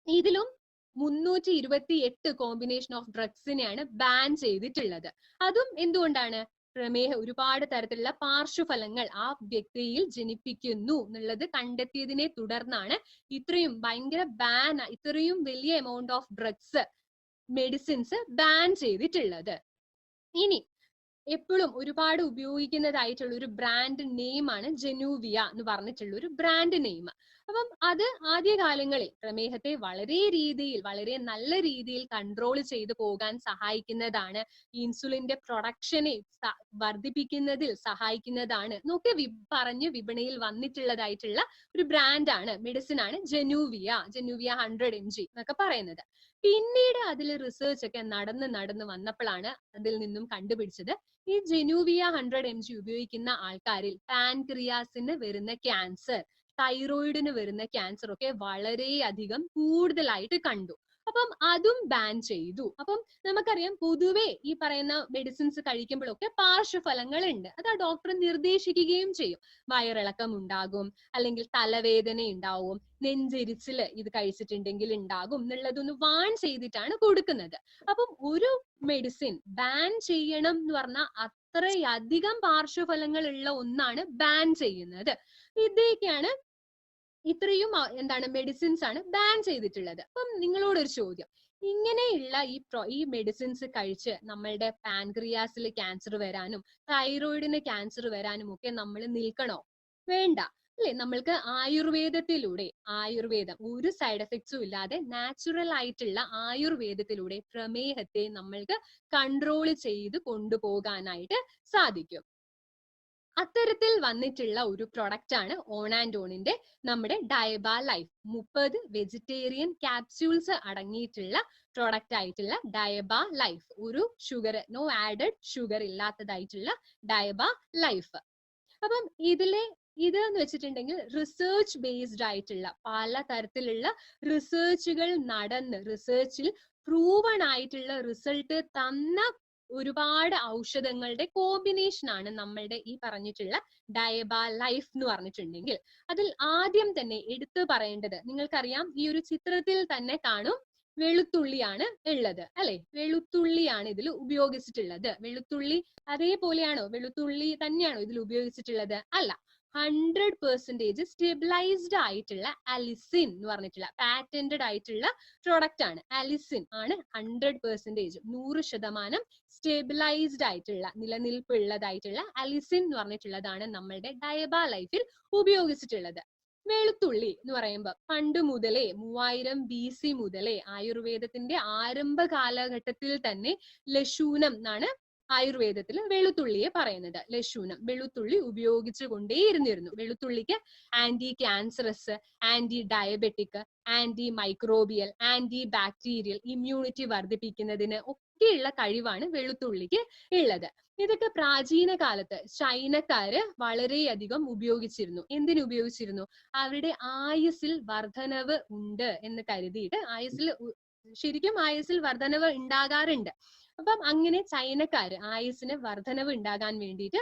[SPEAKER 1] ഇതിലും 328 കോമ്പിനേഷൻ ഓഫ് ഡ്രഗ്സിനെയാണ് ബാൻ ചെയ്തിട്ടുള്ളത്. അതും എന്തുകൊണ്ടാണ്? ഒരുപാട് തരത്തിലുള്ള പാർശ്വഫലങ്ങൾ ആ വ്യക്തിയിൽ ജനിപ്പിക്കുന്നു എന്നുള്ളത് കണ്ടെത്തിയതിനെ തുടർന്നാണ് ഇത്രയും വലിയ amount of drugs, medicines ban ചെയ്തിട്ടുള്ളത്. ഇനി എപ്പോഴും ഒരുപാട് ഉപയോഗിക്കുന്നതായിട്ടുള്ള ഒരു ബ്രാൻഡ് നെയിം ആണ് ജനൂവിയ എന്ന് പറഞ്ഞിട്ടുള്ള ഒരു ബ്രാൻഡ് നെയിം. അപ്പം അത് ആദ്യകാലങ്ങളിൽ പ്രമേഹത്തെ വളരെ നല്ല രീതിയിൽ കൺട്രോൾ ചെയ്തു പോകാൻ സഹായിക്കുന്നതാണ്. ഇൻസുലിന്റെ പ്രൊഡക്ഷനെ വർദ്ധിപ്പിക്കുന്നതിൽ സഹായിക്കുന്നതാണ് എന്നൊക്കെ പറഞ്ഞ് വിപണിയിൽ വന്നിട്ടുള്ളതായിട്ടുള്ള ഒരു ബ്രാൻഡാണ്, മെഡിസിൻ ആണ് ജനൂവിയ 100 mg എന്നൊക്കെ പറയുന്നത്. പിന്നീട് അതിൽ റിസർച്ച് ഒക്കെ നടന്ന് വന്നപ്പോഴാണ് അതിൽ നിന്നും കണ്ടുപിടിച്ചത് ഈ ജനൂവിയ 100 mg ഉപയോഗിക്കുന്ന ആൾക്കാരിൽ പാൻക്രിയാസിന് വരുന്ന ക്യാൻസർ, തൈറോയിഡിന് വരുന്ന ക്യാൻസർ ഒക്കെ വളരെയധികം കൂടുതലായിട്ട് കണ്ടു. അപ്പം അതും ബാൻ ചെയ്തു. അപ്പം നമുക്കറിയാം പൊതുവെ ഈ പറയുന്ന മെഡിസിൻസ് കഴിക്കുമ്പോഴൊക്കെ പാർശ്വഫലങ്ങൾ ഉണ്ട്. അത് ആ ഡോക്ടർ നിർദ്ദേശിക്കുകയും ചെയ്യും. വയറിളക്കം ഉണ്ടാകും, അല്ലെങ്കിൽ തലവേദന ഉണ്ടാവും, നെഞ്ചെരിച്ചില് ഇത് കഴിച്ചിട്ടുണ്ടെങ്കിൽ ഉണ്ടാകും എന്നുള്ളതൊന്ന് വാൺ ചെയ്തിട്ടാണ് കൊടുക്കുന്നത്. അപ്പം ഒരു മെഡിസിൻ ബാൻ ചെയ്യണം എന്ന് പറഞ്ഞാൽ അത്രയധികം പാർശ്വഫലങ്ങൾ ഉള്ള ഒന്നാണ് ബാൻ ചെയ്യുന്നത്. ഇതൊക്കെയാണ് ഇത്രയും മെഡിസിൻസ് ആണ് ബാൻ ചെയ്തിട്ടുള്ളത്. അപ്പം നിങ്ങളോടൊരു ചോദ്യം, ഇങ്ങനെയുള്ള ഈ മെഡിസിൻസ് കഴിച്ച് നമ്മളുടെ പാൻക്രിയാസിൽ ക്യാൻസർ വരാനും തൈറോയിഡിന് ക്യാൻസർ വരാനും ഒക്കെ നമ്മൾ നിൽക്കണോ? വേണ്ട അല്ലെ? നമ്മൾക്ക് ആയുർവേദം ഒരു സൈഡ് എഫക്ട്സും ഇല്ലാതെ നാച്ചുറൽ ആയിട്ടുള്ള ആയുർവേദത്തിലൂടെ പ്രമേഹത്തെ നമ്മൾക്ക് കൺട്രോൾ ചെയ്ത് കൊണ്ടുപോകാനായിട്ട് സാധിക്കും. അത്തരത്തിൽ വന്നിട്ടുള്ള ഒരു പ്രൊഡക്റ്റ് ആണ് ഓണാൻഡോണിന്റെ നമ്മുടെ ഡയബ ലൈഫ്. 30 വെജിറ്റേറിയൻ ക്യാപ്സ്യൂൾസ് അടങ്ങിയിട്ടുള്ള പ്രൊഡക്റ്റ് ആയിട്ടുള്ള ഡയബ ലൈഫ്, ഒരു നോ ആഡഡ് ഷുഗർ ഇല്ലാത്തതായിട്ടുള്ള ഡയബ ലൈഫ്. അപ്പം ഇതെന്ന് വെച്ചിട്ടുണ്ടെങ്കിൽ റിസർച്ച് ബേസ്ഡ് ആയിട്ടുള്ള പല തരത്തിലുള്ള റിസർച്ചുകൾ റിസർച്ചിൽ പ്രൂവൺ ആയിട്ടുള്ള റിസൾട്ട് തന്ന ഒരുപാട് ഔഷധങ്ങളുടെ കോമ്പിനേഷൻ ആണ് നമ്മളുടെ ഈ പറഞ്ഞിട്ടുള്ള ഡയബ ലൈഫ് എന്ന് പറഞ്ഞിട്ടുണ്ടെങ്കിൽ, അതിൽ ആദ്യം തന്നെ എടുത്തു പറയേണ്ടത്, നിങ്ങൾക്കറിയാം ഈ ഒരു ചിത്രത്തിൽ തന്നെ കാണും വെളുത്തുള്ളിയാണ് ഉള്ളത് അല്ലെ? വെളുത്തുള്ളിയാണ് ഇതിൽ ഉപയോഗിച്ചിട്ടുള്ളത്. വെളുത്തുള്ളി അതേപോലെയാണോ? വെളുത്തുള്ളി തന്നെയാണോ ഇതിൽ ഉപയോഗിച്ചിട്ടുള്ളത്? അല്ല. 100% സ്റ്റെബിലൈസ്ഡ് ആയിട്ടുള്ള അലിസിൻ എന്ന് പറഞ്ഞിട്ടുള്ള പാറ്റന്റഡ് ആയിട്ടുള്ള പ്രോഡക്റ്റ് ആണ്. അലിസിൻ ആണ് 100% സ്റ്റെബിലൈസ്ഡ് ആയിട്ടുള്ള നിലനിൽപ്പുള്ളതായിട്ടുള്ള അലിസിൻ എന്ന് പറഞ്ഞിട്ടുള്ളതാണ് നമ്മളുടെ ഡയബ ലൈഫിൽ ഉപയോഗിച്ചിട്ടുള്ളത്. വെളുത്തുള്ളി എന്ന് പറയുമ്പോൾ പണ്ട് മുതലേ 3000 BC മുതലേ ആയുർവേദത്തിന്റെ ആരംഭ കാലഘട്ടത്തിൽ തന്നെ ലശൂനം എന്നാണ് ആയുർവേദത്തിൽ വെളുത്തുള്ളിയെ പറയുന്നത്. ലശൂനം, വെളുത്തുള്ളി ഉപയോഗിച്ചു കൊണ്ടേയിരുന്നിരുന്നു. വെളുത്തുള്ളിക്ക് anti cancerous, anti diabetic, anti microbial, anti bacterial immunity വർദ്ധിപ്പിക്കുന്നതിന് ഒക്കെയുള്ള കഴിവാണ് വെളുത്തുള്ളിക്ക് ഉള്ളത്. ഇതൊക്കെ പ്രാചീന കാലത്ത് ചൈനക്കാര് വളരെയധികം ഉപയോഗിച്ചിരുന്നു. എന്തിനു ഉപയോഗിച്ചിരുന്നു? അവരുടെ ആയുസ്സിൽ വർധനവ് ഉണ്ട് എന്ന് കരുതിയിട്ട്, ശരിക്കും ആയുസ്സിൽ വർധനവ് ഉണ്ടാകാറുണ്ട്. അപ്പം അങ്ങനെ ചൈനക്കാര് ആയുസ്സിന് വർധനവ് ഉണ്ടാകാൻ വേണ്ടിയിട്ട്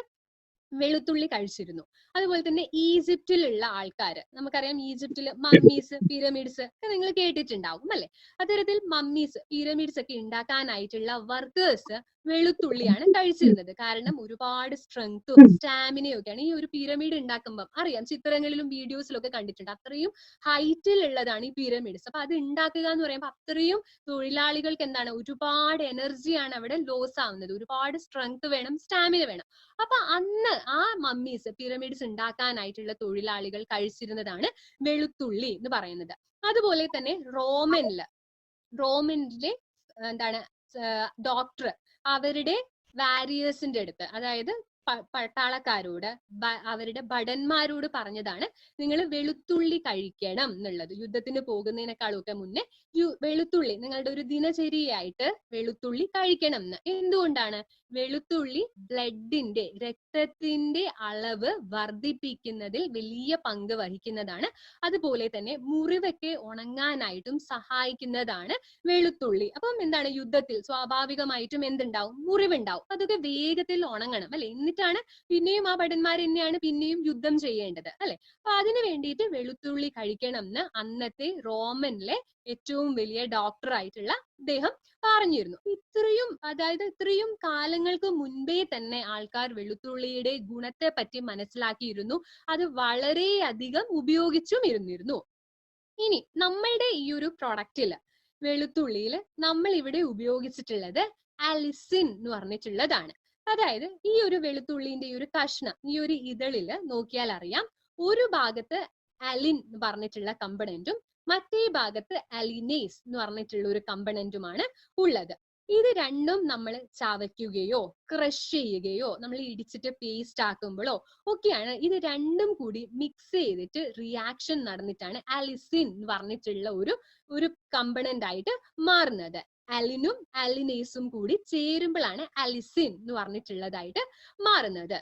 [SPEAKER 1] വെളുത്തുള്ളി കഴിച്ചിരുന്നു. അതുപോലെ തന്നെ ഈജിപ്തിലുള്ള ആൾക്കാര്, നമുക്കറിയാം ഈജിപ്തില് മമ്മീസ്, പിരമിഡ്സ് ഒക്കെ നിങ്ങൾ കേട്ടിട്ടുണ്ടാവും അല്ലെ? അത്തരത്തിൽ മമ്മീസ്, പിരമിഡ്സ് ഒക്കെ ഉണ്ടാക്കാനായിട്ടുള്ള വർക്കേഴ്സ് വെളുത്തുള്ളിയാണ് കഴിച്ചിരുന്നത്. കാരണം ഒരുപാട് സ്ട്രെങ്ത്തും സ്റ്റാമിനയും ഒക്കെയാണ് ഈ ഒരു പിരമിഡ് ഉണ്ടാക്കുമ്പോൾ. അറിയാം, ചിത്രങ്ങളിലും വീഡിയോസിലും ഒക്കെ കണ്ടിട്ടുണ്ട്. അത്രയും ഹൈറ്റിൽ ഉള്ളതാണ് ഈ പിരമിഡ്സ്. അപ്പൊ അത് ഉണ്ടാക്കുക എന്ന് പറയുമ്പോൾ അത്രയും തൊഴിലാളികൾക്ക് എന്താണ്, ഒരുപാട് എനർജിയാണ് അവിടെ ലോസ് ആവുന്നത്. ഒരുപാട് സ്ട്രെങ്ത് വേണം, സ്റ്റാമിന വേണം. അപ്പൊ അന്ന് ആ മമ്മീസ്, പിരമിഡ്സ് ഉണ്ടാക്കാനായിട്ടുള്ള തൊഴിലാളികൾ കഴിച്ചിരുന്നതാണ് വെളുത്തുള്ളി എന്ന് പറയുന്നത്. അതുപോലെ തന്നെ റോമനിലെ ഡോക്ടർ അവരുടെ വാരിയേഴ്സിന്റെ അടുത്ത്, അതായത് പട്ടാളക്കാരോട്, അവരുടെ ഭടന്മാരോട് പറഞ്ഞതാണ് നിങ്ങൾ വെളുത്തുള്ളി കഴിക്കണം എന്നുള്ളത്. യുദ്ധത്തിന് പോകുന്നതിനേക്കാളും ഒക്കെ മുന്നേ വെളുത്തുള്ളി നിങ്ങളുടെ ഒരു ദിനചര്യയായിട്ട് വെളുത്തുള്ളി കഴിക്കണം എന്ന്. എന്തുകൊണ്ടാണ്? വെളുത്തുള്ളി ബ്ലഡിന്റെ, രക്തത്തിന്റെ അളവ് വർദ്ധിപ്പിക്കുന്നതിൽ വലിയ പങ്ക് വഹിക്കുന്നതാണ്. അതുപോലെ തന്നെ മുറിവൊക്കെ ഉണങ്ങാനായിട്ടും സഹായിക്കുന്നതാണ് വെളുത്തുള്ളി. അപ്പം എന്താണ്, യുദ്ധത്തിൽ സ്വാഭാവികമായിട്ടും എന്തുണ്ടാവും? മുറിവുണ്ടാവും. അതൊക്കെ വേഗത്തിൽ ഉണങ്ങണം അല്ലെ? എന്നിട്ടാണ് പിന്നെയും ആ ഭടന്മാർ തന്നെയാണ് പിന്നെയും യുദ്ധം ചെയ്യേണ്ടത് അല്ലെ? അപ്പൊ അതിനു വേണ്ടിയിട്ട് വെളുത്തുള്ളി കഴിക്കണം എന്ന് അന്നത്തെ റോമനിലെ ഏറ്റവും വലിയ ഡോക്ടർ ആയിട്ടുള്ള അദ്ദേഹം പറഞ്ഞിരുന്നു. ഇത്രയും കാലങ്ങൾക്ക് മുൻപേ തന്നെ ആൾക്കാർ വെളുത്തുള്ളിയുടെ ഗുണത്തെ പറ്റി മനസ്സിലാക്കിയിരുന്നു. അത് വളരെയധികം ഉപയോഗിച്ചും ഇരുന്നിരുന്നു. ഇനി നമ്മളുടെ ഈ ഒരു പ്രൊഡക്റ്റില്, വെളുത്തുള്ളിയിൽ നമ്മൾ ഇവിടെ ഉപയോഗിച്ചിട്ടുള്ളത് അലിസിൻ എന്ന് പറഞ്ഞിട്ടുള്ളതാണ്. അതായത് ഈ ഒരു വെളുത്തുള്ളിന്റെ ഈ ഒരു കഷ്ണം, ഈ ഒരു ഇതളില് നോക്കിയാൽ അറിയാം, ഒരു ഭാഗത്ത് അലിൻ എന്ന് പറഞ്ഞിട്ടുള്ള കമ്പണന്റും മറ്റേ ഭാഗത്ത് അലിനേസ് എന്ന് പറഞ്ഞിട്ടുള്ള ഒരു കമ്പണന്റുമാണ് ഉള്ളത്. ഇത് രണ്ടും നമ്മൾ ചവയ്ക്കുകയോ ക്രഷ് ചെയ്യുകയോ നമ്മൾ ഇടിച്ചിട്ട് പേസ്റ്റ് ആക്കുമ്പോഴോ ഒക്കെയാണ് ഇത് രണ്ടും കൂടി മിക്സ് ചെയ്തിട്ട് റിയാക്ഷൻ നടന്നിട്ടാണ് അലിസിൻ എന്ന് പറഞ്ഞിട്ടുള്ള ഒരു കമ്പണന്റ് ആയിട്ട് മാറുന്നത്. അലിനും അലിനേസും കൂടി ചേരുമ്പോഴാണ് അലിസിൻ എന്ന് പറഞ്ഞിട്ടുള്ളതായിട്ട് മാറുന്നത്.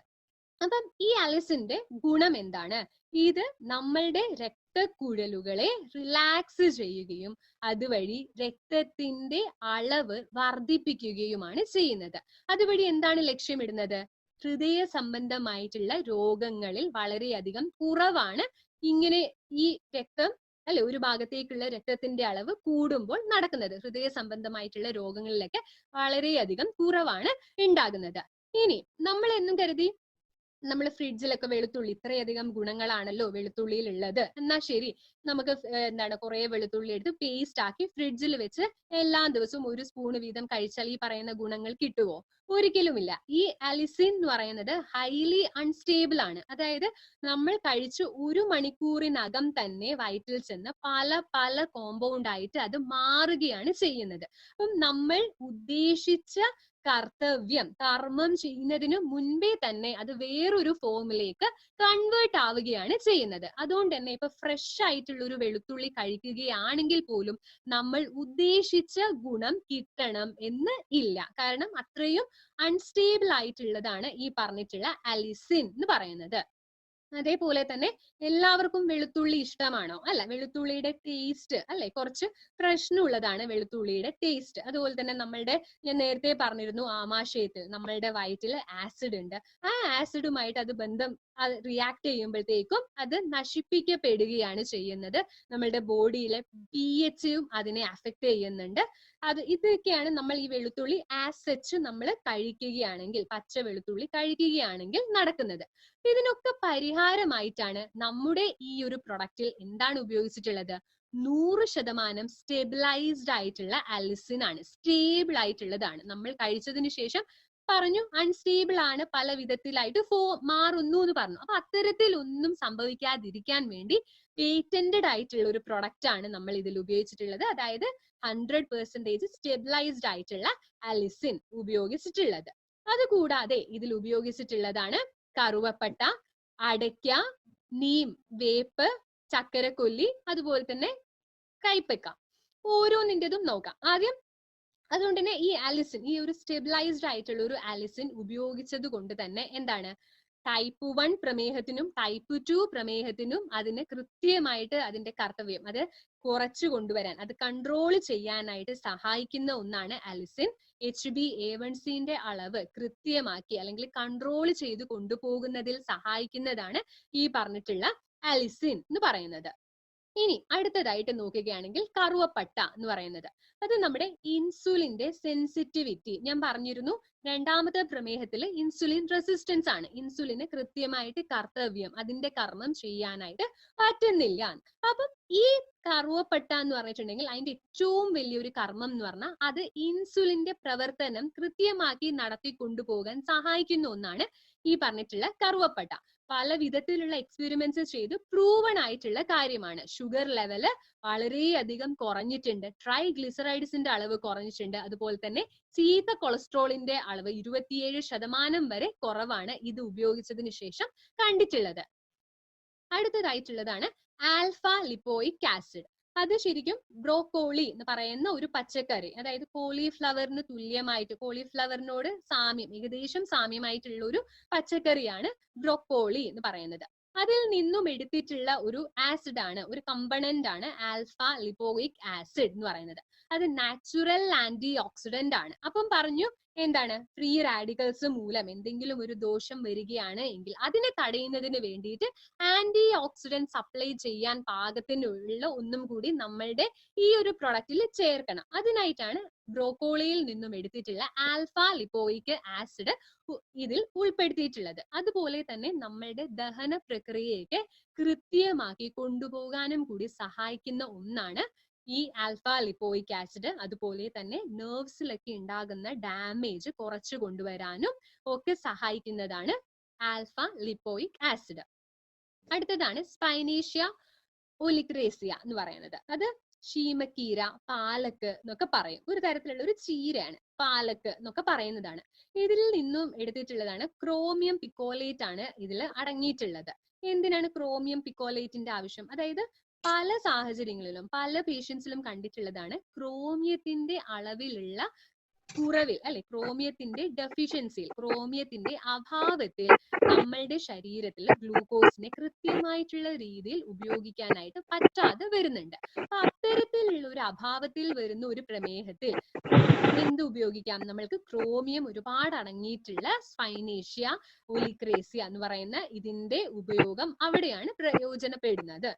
[SPEAKER 1] അപ്പം ഈ അലിസിന്റെ ഗുണം എന്താണ്? ഇത് നമ്മളുടെ രക്തക്കുഴലുകളെ റിലാക്സ് ചെയ്യുകയും അതുവഴി രക്തത്തിന്റെ അളവ് വർദ്ധിപ്പിക്കുകയുമാണ് ചെയ്യുന്നത്. അതുവഴി എന്താണ് ലക്ഷ്യമിടുന്നത്? ഹൃദയ സംബന്ധമായിട്ടുള്ള രോഗങ്ങളിൽ വളരെയധികം കുറവാണ് ഇങ്ങനെ ഈ രക്തം അല്ലെ ഒരു ഭാഗത്തേക്കുള്ള രക്തത്തിന്റെ അളവ് കൂടുമ്പോൾ നടക്കുന്നത്. ഹൃദയ സംബന്ധമായിട്ടുള്ള രോഗങ്ങളിലൊക്കെ വളരെയധികം കുറവാണ് ഉണ്ടാകുന്നത്. ഇനി നമ്മൾ എന്നും കരുതി നമ്മൾ ഫ്രിഡ്ജിലൊക്കെ വെളുത്തുള്ളി ഇത്രയധികം ഗുണങ്ങളാണല്ലോ വെളുത്തുള്ളിയിൽ ഉള്ളത്, എന്നാ ശരി നമുക്ക് എന്താണ് കുറെ വെളുത്തുള്ളി എടുത്ത് പേസ്റ്റ് ആക്കി ഫ്രിഡ്ജിൽ വെച്ച് എല്ലാ ദിവസവും ഒരു സ്പൂൺ വീതം കഴിച്ചാൽ ഈ പറയുന്ന ഗുണങ്ങൾ കിട്ടുമോ? ഒരിക്കലുമില്ല. ഈ അലിസിൻ എന്ന് പറയുന്നത് ഹൈലി അൺസ്റ്റേബിൾ ആണ്. അതായത് നമ്മൾ കഴിച്ച് 1 മണിക്കൂറിനകം തന്നെ വയറ്റിൽ ചെന്ന് പല പല കോമ്പൗണ്ട് ആയിട്ട് അത് മാറുകയാണ് ചെയ്യുന്നത്. അപ്പം നമ്മൾ ഉദ്ദേശിച്ച കർമ്മം ചെയ്യുന്നതിന് മുൻപേ തന്നെ അത് വേറൊരു ഫോമിലേക്ക് കൺവേർട്ട് ആവുകയാണ് ചെയ്യുന്നത്. അതുകൊണ്ട് തന്നെ ഇപ്പൊ ഫ്രഷ് ആയിട്ടുള്ള ഒരു വെളുത്തുള്ളി കഴിക്കുകയാണെങ്കിൽ പോലും നമ്മൾ ഉദ്ദേശിച്ച ഗുണം കിട്ടണം എന്ന് ഇല്ല. കാരണം അത്രയും അൺസ്റ്റേബിൾ ആയിട്ടുള്ളതാണ് ഈ പറഞ്ഞിട്ടുള്ള അലിസിൻ എന്ന് പറയുന്നത്. അതേപോലെ തന്നെ എല്ലാവർക്കും വെളുത്തുള്ളി ഇഷ്ടമാണോ? അല്ല, വെളുത്തുള്ളിയുടെ ടേസ്റ്റ് അല്ലെ കുറച്ച് പ്രശ്നമുള്ളതാണ് വെളുത്തുള്ളിയുടെ ടേസ്റ്റ്. അതുപോലെ തന്നെ നമ്മളുടെ ഞാൻ നേരത്തെ പറഞ്ഞിരുന്നു ആമാശയത്തിൽ നമ്മളുടെ വയറ്റിൽ ആസിഡ് ഉണ്ട്. ആ ആസിഡുമായിട്ട് അത് റിയാക്ട് ചെയ്യുമ്പോഴത്തേക്കും അത് നശിപ്പിക്കപ്പെടുകയാണ് ചെയ്യുന്നത്. നമ്മളുടെ ബോഡിയിലെ pH-ഉം അതിനെ അഫക്ട് ചെയ്യുന്നുണ്ട്. ഇതൊക്കെയാണ് നമ്മൾ ഈ വെളുത്തുള്ളി ആസ് നമ്മൾ കഴിക്കുകയാണെങ്കിൽ, പച്ച വെളുത്തുള്ളി കഴിക്കുകയാണെങ്കിൽ നടക്കുന്നത്. ഇതിനൊക്കെ പരിഹാരമായിട്ടാണ് നമ്മുടെ ഈ ഒരു പ്രൊഡക്റ്റിൽ എന്താണ് ഉപയോഗിച്ചിട്ടുള്ളത്? 100% സ്റ്റെബിലൈസ്ഡ് ആയിട്ടുള്ള അലിസിൻ ആണ്. സ്റ്റേബിൾ ആയിട്ടുള്ളതാണ്. നമ്മൾ കഴിച്ചതിന് ശേഷം പറഞ്ഞു അൺസ്റ്റേബിൾ ആണ്, പല വിധത്തിലായിട്ട് മാറുന്നു എന്ന് പറഞ്ഞു. അപ്പൊ അത്തരത്തിൽ ഒന്നും സംഭവിക്കാതിരിക്കാൻ വേണ്ടി പേറ്റന്റഡ് ആയിട്ടുള്ള ഒരു പ്രൊഡക്റ്റ് ആണ് നമ്മൾ ഇതിൽ ഉപയോഗിച്ചിട്ടുള്ളത്. അതായത് 100% സ്റ്റെബിലൈസ്ഡ് ആയിട്ടുള്ള അലിസിൻ ഉപയോഗിച്ചിട്ടുള്ളത്. അതുകൂടാതെ ഇതിൽ ഉപയോഗിച്ചിട്ടുള്ളതാണ് കറുവപ്പട്ട, അടയ്ക്ക, നീം, വേപ്പ്, ചക്കരക്കൊല്ലി, അതുപോലെ തന്നെ കൈപ്പക്ക. ഓരോന്നിൻ്റെതും നോക്കാം ആദ്യം. അതുകൊണ്ട് തന്നെ ഈ അലിസിൻ, ഈ ഒരു സ്റ്റെബിലൈസ്ഡ് ആയിട്ടുള്ള ഒരു അലിസിൻ ഉപയോഗിച്ചത് കൊണ്ട് തന്നെ എന്താണ് ടൈപ്പ് 1 പ്രമേഹത്തിനും ടൈപ്പ് 2 പ്രമേഹത്തിനും അതിന് കൃത്യമായിട്ട് അതിന്റെ കർത്തവ്യം അത് കുറച്ചു കൊണ്ടുവരാൻ, അത് കൺട്രോൾ ചെയ്യാനായിട്ട് സഹായിക്കുന്ന ഒന്നാണ് അലിസിൻ. HbA1c അളവ് കൃത്യമാക്കി അല്ലെങ്കിൽ കൺട്രോൾ ചെയ്ത് കൊണ്ടുപോകുന്നതിൽ സഹായിക്കുന്നതാണ് ഈ പറഞ്ഞിട്ടുള്ള അലിസിൻ എന്ന് പറയുന്നത്. ഇനി അടുത്തതായിട്ട് നോക്കുകയാണെങ്കിൽ കറുവപ്പട്ട എന്ന് പറയുന്നത് അത് നമ്മുടെ ഇൻസുലിന്റെ സെൻസിറ്റിവിറ്റി, ഞാൻ പറഞ്ഞിരുന്നു രണ്ടാമത്തെ പ്രമേഹത്തിൽ ഇൻസുലിൻ റെസിസ്റ്റൻസ് ആണ്. ഇൻസുലിന് കൃത്യമായിട്ട് കർത്തവ്യം അതിന്റെ കർമ്മം ചെയ്യാനായിട്ട് പറ്റുന്നില്ല. അപ്പം ഈ കറുവപ്പട്ട എന്ന് പറഞ്ഞിട്ടുണ്ടെങ്കിൽ അതിന്റെ ഏറ്റവും വലിയൊരു കർമ്മം എന്ന് പറഞ്ഞാൽ അത് ഇൻസുലിന്റെ പ്രവർത്തനം കൃത്യമാക്കി നടത്തി കൊണ്ടുപോകാൻ സഹായിക്കുന്ന ഒന്നാണ് ഈ പറഞ്ഞിട്ടുള്ള കറുവപ്പട്ട. പല വിധത്തിലുള്ള എക്സ്പെരിമെന്റ്സ് ചെയ്ത് പ്രൂവൺ ആയിട്ടുള്ള കാര്യമാണ്. ഷുഗർ ലെവല് വളരെയധികം കുറഞ്ഞിട്ടുണ്ട്, ട്രൈഗ്ലിസറൈഡ്സിന്റെ അളവ് കുറഞ്ഞിട്ടുണ്ട്, അതുപോലെ തന്നെ ചീത്ത കൊളസ്ട്രോളിന്റെ അളവ് 27% വരെ കുറവാണ് ഇത് ഉപയോഗിച്ചതിന് ശേഷം കണ്ടിട്ടുള്ളത്. അടുത്തതായിട്ടുള്ളതാണ് ആൽഫ ലിപ്പോയിക് ആസിഡ്. അത് ശരിക്കും ബ്രോക്കോളി എന്ന് പറയുന്ന ഒരു പച്ചക്കറി, അതായത് കോളിഫ്ലവറിന് തുല്യമായിട്ട്, കോളിഫ്ലവറിനോട് ഏകദേശം സാമ്യമായിട്ടുള്ള ഒരു പച്ചക്കറിയാണ് ബ്രോക്കോളി എന്ന് പറയുന്നത്. അതിൽ നിന്നും എടുത്തിട്ടുള്ള ഒരു ആസിഡ് ആണ്, ഒരു കമ്പണന്റ് ആണ് ആൽഫ ലിപ്പോയിക് ആസിഡ് എന്ന് പറയുന്നത്. അത് നാച്ചുറൽ ആന്റി ഓക്സിഡന്റ് ആണ്. അപ്പം പറഞ്ഞു എന്താണ് ഫ്രീ റാഡിക്കൽസ് മൂലം എന്തെങ്കിലും ഒരു ദോഷം വരികയാണ് എങ്കിൽ അതിനെ തടയുന്നതിന് വേണ്ടിയിട്ട് ആന്റി ഓക്സിഡന്റ് സപ്ലൈ ചെയ്യാൻ പാകത്തിനുള്ള ഒന്നും കൂടി നമ്മളുടെ ഈ ഒരു പ്രൊഡക്റ്റിൽ ചേർക്കണം. അതിനായിട്ടാണ് ബ്രോക്കോളിയിൽ നിന്നും എടുത്തിട്ടുള്ള ആൽഫ ലിപ്പോയിക് ആസിഡ് ഇതിൽ ഉൾപ്പെടുത്തിയിട്ടുള്ളത്. അതുപോലെ തന്നെ നമ്മളുടെ ദഹന പ്രക്രിയയൊക്കെ കൃത്യമാക്കി കൊണ്ടുപോകാനും കൂടി സഹായിക്കുന്ന ഒന്നാണ് ഈ ആൽഫ ലിപ്പോയിക് ആസിഡ്. അതുപോലെ തന്നെ നെർവ്സിലൊക്കെ ഉണ്ടാകുന്ന ഡാമേജ് കുറച്ചു കൊണ്ടുവരാനും ഒക്കെ സഹായിക്കുന്നതാണ് ആൽഫ ലിപ്പോയിക് ആസിഡ്. അടുത്തതാണ് സ്പൈനേഷ്യ ഒലിക്രേസിയ എന്ന് പറയുന്നത്. അത് ശീമക്കീര, പാലക്ക് എന്നൊക്കെ പറയും. ഒരു തരത്തിലുള്ള ഒരു ചീരയാണ് പാലക്ക് എന്നൊക്കെ പറയുന്നതാണ്. ഇതിൽ നിന്നും എടുത്തിട്ടുള്ളതാണ് ക്രോമിയം പിക്കോലേറ്റ് ആണ് ഇതിൽ അടങ്ങിയിട്ടുള്ളത്. എന്തിനാണ് ക്രോമിയം പിക്കോലേറ്റിന്റെ ആവശ്യം? അതായത് പല സാഹചര്യങ്ങളിലും പല പേഷ്യൻസിലും കണ്ടിട്ടുള്ളതാണ് ക്രോമിയത്തിന്റെ അളവിലുള്ള കുറവിൽ അല്ലെ, ക്രോമിയത്തിന്റെ ഡെഫിഷ്യൻസിയിൽ, ക്രോമിയത്തിന്റെ അഭാവത്തിൽ നമ്മളുടെ ശരീരത്തിൽ ഗ്ലൂക്കോസിനെ കൃത്യമായിട്ടുള്ള രീതിയിൽ ഉപയോഗിക്കാനായിട്ട് പറ്റാതെ വരുന്നുണ്ട്. അപ്പൊ അത്തരത്തിലുള്ള ഒരു അഭാവത്തിൽ വരുന്ന ഒരു പ്രമേഹത്തിൽ എന്ത് ഉപയോഗിക്കാം? നമ്മൾക്ക് ക്രോമിയം ഒരുപാട് അടങ്ങിയിട്ടുള്ള സ്പൈനേഷ്യ ഒലിക്രേസിയ എന്ന് പറയുന്ന ഇതിന്റെ ഉപയോഗം അവിടെയാണ് പ്രയോജനപ്പെടുന്നത്.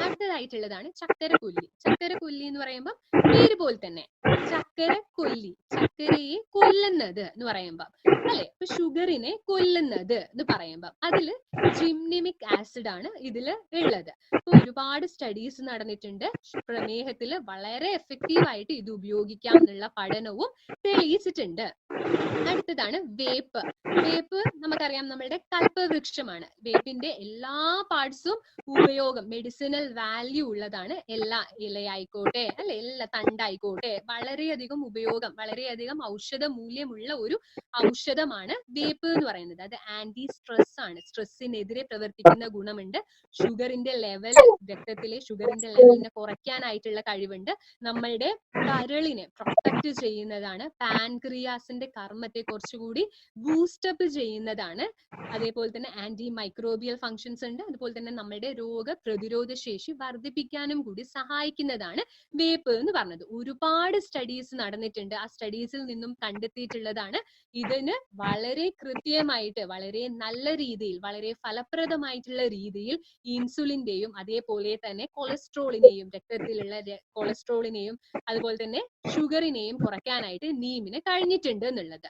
[SPEAKER 1] അടുത്തതായിട്ടുള്ളതാണ് ചക്കരക്കൊല്ലി. ചക്കരക്കൊല്ലി എന്ന് പറയുമ്പോൾ പേര് പോലെ തന്നെ ചക്കരക്കൊല്ലി, ചക്കരയെ കൊല്ലുന്നത് എന്ന് പറയുമ്പോൾ അല്ലെ, ഇപ്പൊ ഷുഗറിനെ കൊല്ലുന്നത് എന്ന് പറയുമ്പോൾ അതില് ജിംനിമിക് ആസിഡ് ആണ് ഇതില് ഉള്ളത്. ഇപ്പൊ ഒരുപാട് സ്റ്റഡീസ് നടന്നിട്ടുണ്ട്. പ്രമേഹത്തില് വളരെ എഫക്റ്റീവ് ആയിട്ട് ഇത് ഉപയോഗിക്കാം എന്നുള്ള പഠനവും തെളിയിച്ചിട്ടുണ്ട്. അടുത്തതാണ് വേപ്പ്. വേപ്പ് നമുക്കറിയാം നമ്മളുടെ കൽപ്പവൃക്ഷമാണ്. വേപ്പിന്റെ എല്ലാ പാർട്സും ഉപയോഗം, മെഡിസിനൽ വാല്യൂ ഉള്ളതാണ്. എല്ലാ ഇലയായിക്കോട്ടെ അല്ലെ, എല്ലാ തണ്ടായിക്കോട്ടെ, വളരെയധികം ഉപയോഗം, വളരെയധികം ഔഷധ മൂല്യമുള്ള ഒരു ഔഷധമാണ് വേപ്പ് എന്ന് പറയുന്നത്. അത് ആന്റി സ്ട്രെസ് ആണ്. സ്ട്രെസ്സിനെതിരെ പ്രവർത്തിക്കുന്ന ഗുണമുണ്ട്. ഷുഗറിന്റെ ലെവൽ, രക്തത്തിലെ ഷുഗറിന്റെ ലെവലിനെ കുറയ്ക്കാനായിട്ടുള്ള കഴിവുണ്ട്. നമ്മളുടെ കരളിനെ പ്രൊട്ടക്ട് ചെയ്യുന്നതാണ്. പാൻക്രിയാസിന്റെ കർമ്മത്തെ കുറച്ചുകൂടി ബൂസ്റ്റപ്പ് ചെയ്യുന്നതാണ്. അതേപോലെ തന്നെ ആന്റി മൈക്രോബിയൽ ഫങ്ഷൻസ് ഉണ്ട്. അതുപോലെ തന്നെ നമ്മുടെ രോഗപ്രതിരോധ ശേഷി വർദ്ധിപ്പിക്കാനും കൂടി സഹായിക്കുന്നതാണ് വേപ്പ് എന്ന് പറഞ്ഞത്. ഒരുപാട് സ്റ്റഡീസ് നടന്നിട്ടുണ്ട്. ആ സ്റ്റഡീസിൽ നിന്നും കണ്ടെത്തിയിട്ടുള്ളതാണ്. ഇതിന് വളരെ കൃത്യമായിട്ട്, വളരെ നല്ല രീതിയിൽ, വളരെ ഫലപ്രദമായിട്ടുള്ള രീതിയിൽ ഇൻസുലിന്റെയും അതേപോലെ തന്നെ കൊളസ്ട്രോളിനെയും, രക്തത്തിലുള്ള കൊളസ്ട്രോളിനെയും അതുപോലെ തന്നെ ഷുഗറിനെയും കുറയ്ക്കാനായിട്ട് നീമിന് കഴിഞ്ഞിട്ടുണ്ട് എന്നുള്ളത്.